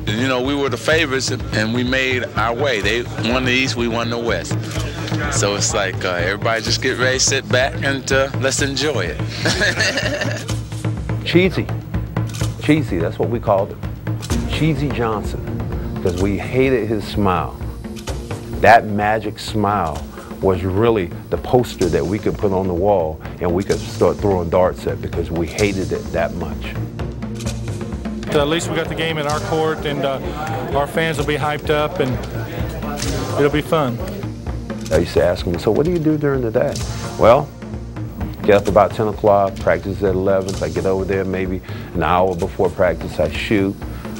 You know, we were the favorites, and we made our way. They won the East, we won the West. So it's like everybody just get ready, sit back, and let's enjoy it. Cheesy. Cheesy, that's what we called him. Cheesy Johnson, because we hated his smile. That magic smile was really the poster that we could put on the wall and we could start throwing darts at because we hated it that much. At least we got the game in our court, and our fans will be hyped up, and it'll be fun. I used to ask them, so what do you do during the day? Well, get up about 10 o'clock, practice at 11. I get over there maybe an hour before practice, I shoot.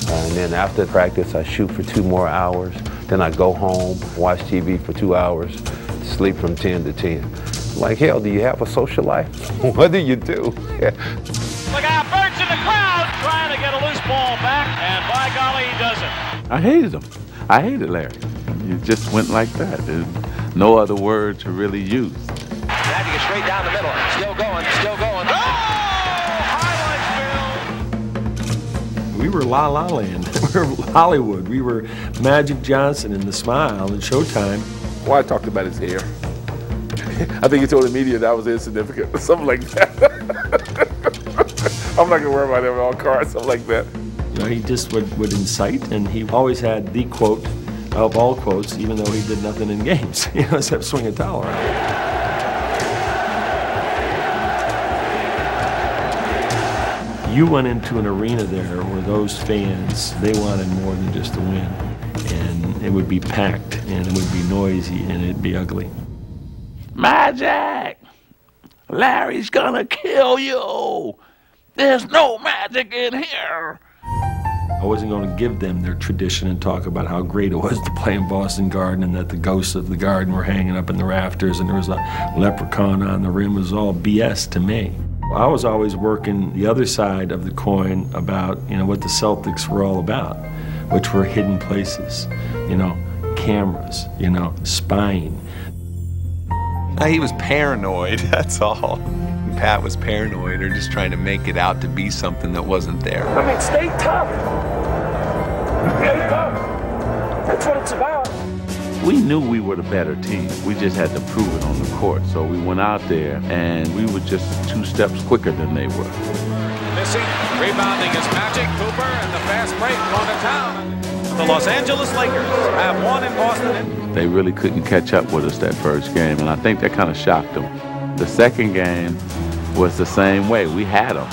And then after practice, I shoot for 2 more hours. Then I go home, watch TV for 2 hours, sleep from 10 to 10. I'm like, hell, do you have a social life? What do you do? Yeah. Look out, Burns in the crowd trying to get a loose ball back, and by golly, he does it. I hated him. I hated Larry. It just went like that. There's no other word to really use. Had to get straight down the middle. Still going, still going. Oh! Highlights, Bill! We were La La Land. We were Hollywood. We were Magic Johnson and The Smile and Showtime. Well, I talked about his hair. I think he told the media that was insignificant, something like that. I'm not gonna worry about him on cards, something like that. You know, he just would incite, and he always had the quote of all quotes, even though he did nothing in games, you know, except swing a towel around. You went into an arena there where those fans, they wanted more than just to win, and it would be packed, and it would be noisy, and it'd be ugly. Magic! Larry's gonna kill you! There's no magic in here! I wasn't going to give them their tradition and talk about how great it was to play in Boston Garden and that the ghosts of the garden were hanging up in the rafters and there was a leprechaun on the rim. It was all BS to me. I was always working the other side of the coin about, you know, what the Celtics were all about, which were hidden places, you know, cameras, you know, spying. He was paranoid, that's all. Pat was paranoid or just trying to make it out to be something that wasn't there. I mean, stay tough. Stay tough. That's what it's about. We knew we were the better team. We just had to prove it on the court. So we went out there and we were just 2 steps quicker than they were. Missing, rebounding is Magic, Cooper, and the fast break going to town. The Los Angeles Lakers have won in Boston. They really couldn't catch up with us that first game, and I think that kind of shocked them. The second game was the same way. We had them.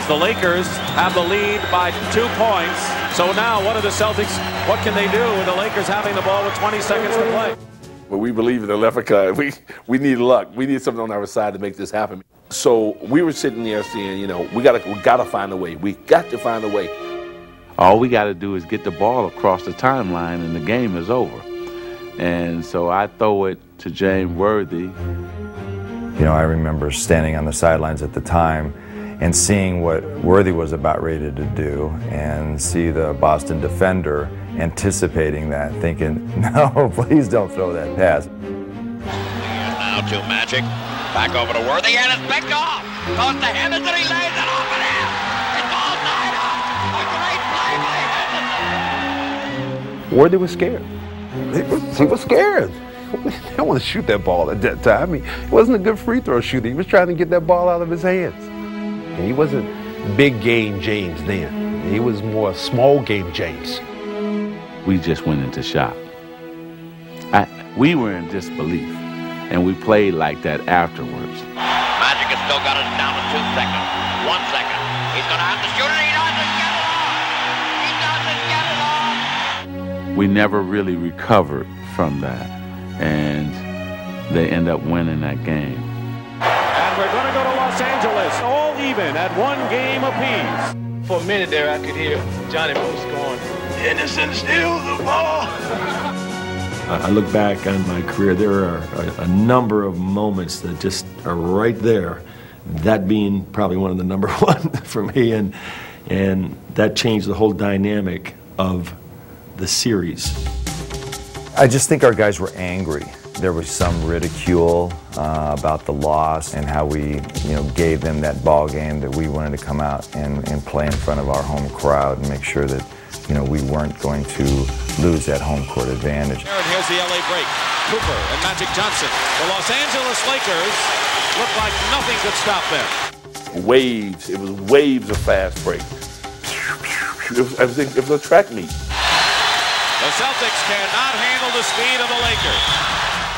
The Lakers have the lead by 2 points. So now, what are the Celtics? What can they do with the Lakers having the ball with 20 seconds to play? Well, we believe in the leprechaun. We need luck. We need something on our side to make this happen. So we were sitting there saying, you know, we gotta find a way. We got to find a way. All we got to do is get the ball across the timeline, and the game is over. And so I throw it to James Worthy. You know, I remember standing on the sidelines at the time and seeing what Worthy was about ready to do and see the Boston defender anticipating that, thinking, no, please don't throw that pass. Now to Magic, back over to Worthy, and it's picked off. Goes to Henderson, he lays it off and in. It's all tied up. A great play by Henderson. Worthy was scared. He was scared. He didn't want to shoot that ball at that time. I mean, he wasn't a good free throw shooter. He was trying to get that ball out of his hands. And he wasn't big game James then. He was more small game James. We just went into shock. We were in disbelief, and we played like that afterwards. Magic has still got it down to 2 seconds. 1 second. He's going to have to shoot it. He doesn't get it off. He doesn't get it off. We never really recovered from that, and they end up winning that game. And we're going to go to Los Angeles, all even at 1 game apiece. For a minute there, I could hear Johnny Moose going, Henderson steals the ball. I look back on my career, there are a number of moments that just are right there, that being probably one of the number 1 for me, and that changed the whole dynamic of the series. I just think our guys were angry. There was some ridicule about the loss and how we, you know, gave them that ball game that we wanted to come out and play in front of our home crowd and make sure that you know, we weren't going to lose that home court advantage. And here's the LA break. Cooper and Magic Johnson. The Los Angeles Lakers look like nothing could stop them. Waves. It was waves of fast break. It was a track meet. The Celtics cannot handle the speed of the Lakers.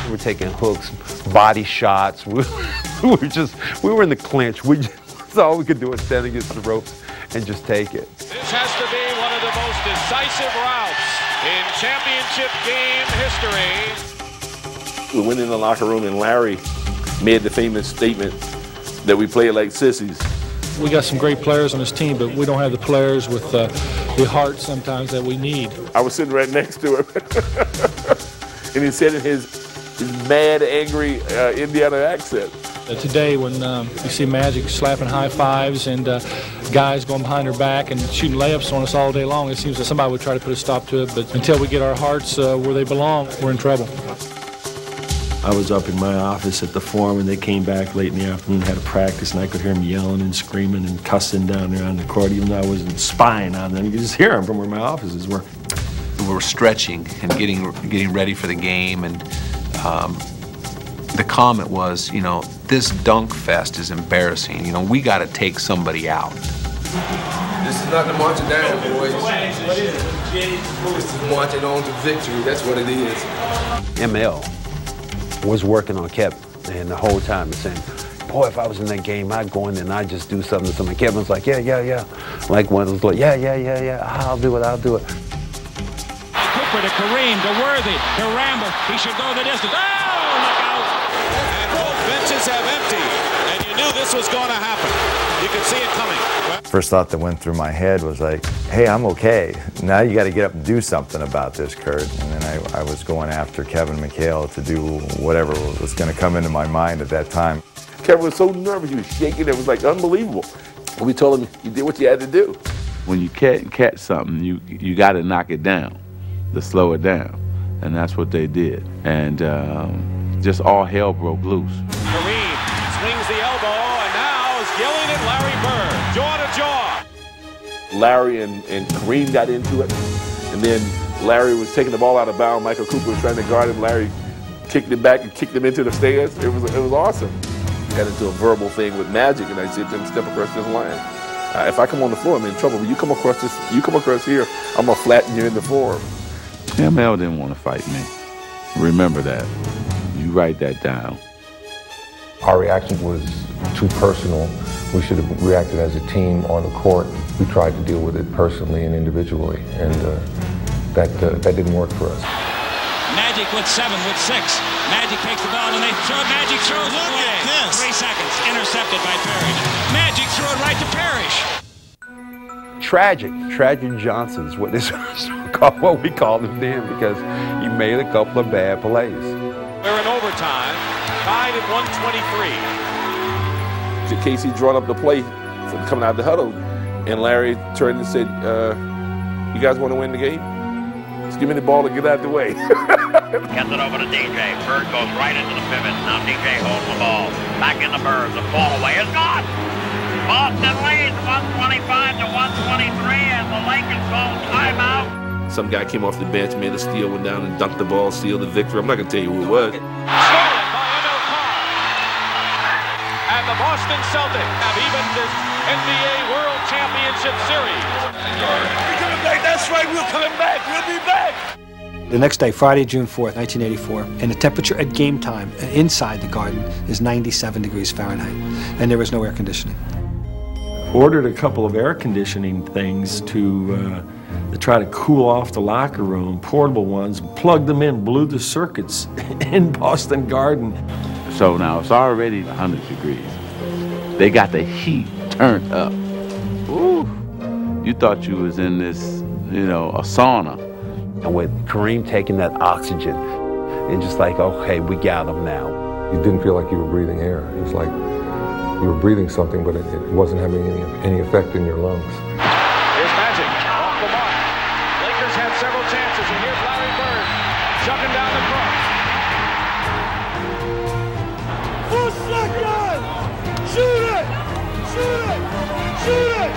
We were taking hooks, body shots. We were in the clinch. That's all we could do was stand against the ropes and just take it. This has to be one of the most decisive routes in championship game history. We went in the locker room and Larry made the famous statement that we played like sissies. We got some great players on this team, but we don't have the players with the heart sometimes that we need. I was sitting right next to him, and he said in his mad, angry Indiana accent. Today, when you see Magic slapping high fives and guys going behind their back and shooting layups on us all day long, it seems that somebody would try to put a stop to it. But until we get our hearts where they belong, we're in trouble. I was up in my office at the Forum, and they came back late in the afternoon, had a practice, and I could hear them yelling and screaming and cussing down there on the court, even though I wasn't spying on them. You could just hear them from where my offices were. We were stretching and getting ready for the game, and the comment was, you know, this dunk fest is embarrassing. You know, we got to take somebody out. This is not the marching down, boys. This is marching on to victory. That's what it is. ML was working on Kevin, and the whole time he's saying, boy, if I was in that game, I'd go in there and I'd just do something to somebody. Kevin's like, yeah. Like one of those, like, yeah, I'll do it. Cooper to Kareem, to Worthy, to Ramble. He should go the distance. Oh, look out! And both benches have emptied, and you knew this was going to happen. You could see it coming. First thought that went through my head was like, hey, I'm okay. Now you got to get up and do something about this, Kurt. And then I was going after Kevin McHale to do whatever was going to come into my mind at that time. Kevin was so nervous. He was shaking. It was like unbelievable. We told him, you did what you had to do. When you catch something, you got to knock it down, to slow it down. And that's what they did. And just all hell broke loose. Kareem swings the elbow, and now is yelling at Larry Bird, jaw to jaw. Larry and Kareem got into it, and then Larry was taking the ball out of bounds. Michael Cooper was trying to guard him. Larry kicked it back and kicked him into the stands. It was awesome. Got into a verbal thing with Magic, and I said to him, step across this line. If I come on the floor, I'm in trouble. But you come across here, I'm gonna flatten you in the floor. ML didn't want to fight me. Remember that. You write that down. Our reaction was too personal. We should have reacted as a team on the court. We tried to deal with it personally and individually, and that didn't work for us. Magic with 7, with 6. Magic takes the ball and they throw. Magic throws it away. 3 seconds. Intercepted by Parrish. Magic threw it right to Parrish. Tragic Johnson is what we called him then, because he made a couple of bad plays. We're in overtime, tied at 123. Casey drawn up the play for coming out of the huddle, and Larry turned and said, you guys want to win the game? Just give me the ball and get out of the way. Gets it over to DJ. Bird goes right into the pivot. Now DJ holds the ball. Back in the Bird. The ball away is gone. Boston leads 125 to 123 as the Lakers call timeout. Some guy came off the bench, made a steal, went down and dunked the ball, sealed the victory. I'm not going to tell you who it was. Stolen by Emil Carr. And the Boston Celtics have even this NBA World Championship Series. We're coming back. That's right. We're coming back. We'll be back. The next day, Friday, June 4th, 1984, and the temperature at game time inside the Garden is 97 degrees Fahrenheit, and there was no air conditioning. Ordered a couple of air conditioning things to try to cool off the locker room, portable ones, plugged them in, blew the circuits in Boston Garden. So now it's already 100 degrees. They got the heat turned up. Ooh, you thought you was in this, a sauna. And with Kareem taking that oxygen, and just like, okay, we got him now. You didn't feel like you were breathing air. It was like you were breathing something, but it wasn't having any effect in your lungs. Here's Magic, off the mark. Lakers had several chances, and here's Larry Bird chucking down the court. 4 seconds! Shoot it! Shoot it! Shoot it!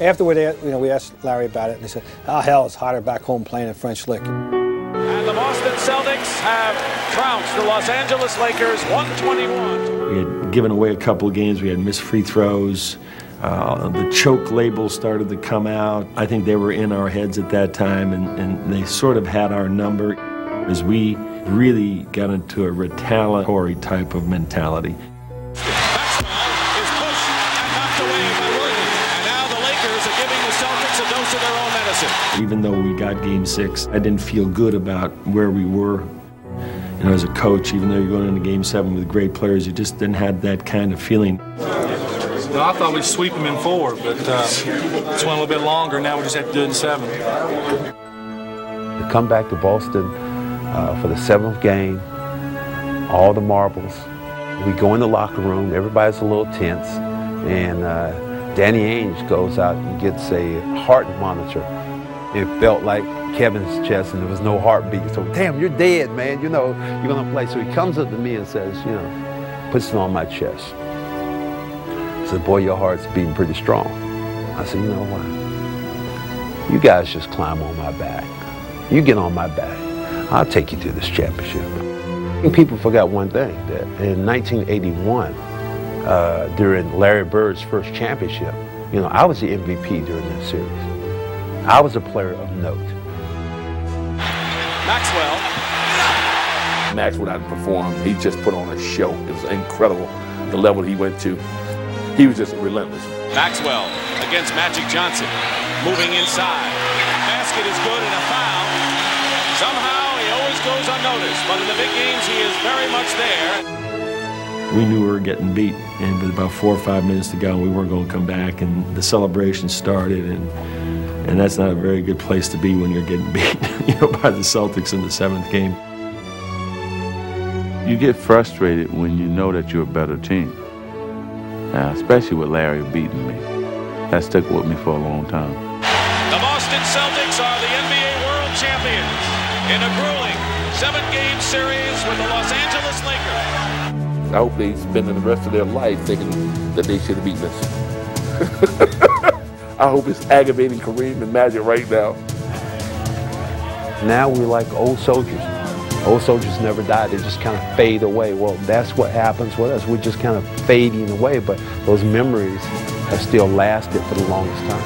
Afterward, we asked Larry about it, and he said, "Oh hell, it's hotter back home playing in French Lick." And the Boston Celtics have trounced the Los Angeles Lakers 121. We had given away a couple of games. We had missed free throws. The choke label started to come out. I think they were in our heads at that time, and they sort of had our number as we really got into a retaliatory type of mentality. Maxwell is pushed and knocked away by Worthy. And now the Lakers are giving the Celtics a dose of their own medicine. Even though we got Game 6, I didn't feel good about where we were. You know, as a coach, even though you're going into Game 7 with great players, you just didn't have that kind of feeling. Well, I thought we'd sweep them in 4, but it's went a little bit longer. Now we just have to do it in 7. To come back to Boston for the 7th game, all the marbles. We go in the locker room, everybody's a little tense, and Danny Ainge goes out and gets a heart monitor. It felt like Kevin's chest and there was no heartbeat. So, damn, you're dead, man. You know, you're gonna play. So he comes up to me and says, you know, puts it on my chest. He said, boy, your heart's beating pretty strong. I said, you know what? You guys just climb on my back. You get on my back. I'll take you to this championship. And people forgot one thing, that in 1981, during Larry Bird's first championship, you know, I was the MVP during that series. I was a player of note. Maxwell. Max went out and performed. He just put on a show. It was incredible, the level he went to. He was just relentless. Maxwell against Magic Johnson. Moving inside. Basket is good and a foul. Somehow he always goes unnoticed, but in the big games he is very much there. We knew we were getting beat, and with about 4 or 5 minutes to go, we weren't going to come back, and the celebration started, and that's not a very good place to be when you're getting beat, you know, by the Celtics in the 7th game. You get frustrated when you know that you're a better team, especially with Larry beating me. That stuck with me for a long time. The Boston Celtics are the NBA World Champions in a grueling 7-game series with the Los Angeles Lakers. I hope they spend the rest of their life thinking that they should have beaten us. I hope it's aggravating Kareem and Magic right now. Now we're like old soldiers. Old soldiers never die, they just kind of fade away. Well, that's what happens with us. We're just kind of fading away, but those memories have still lasted for the longest time.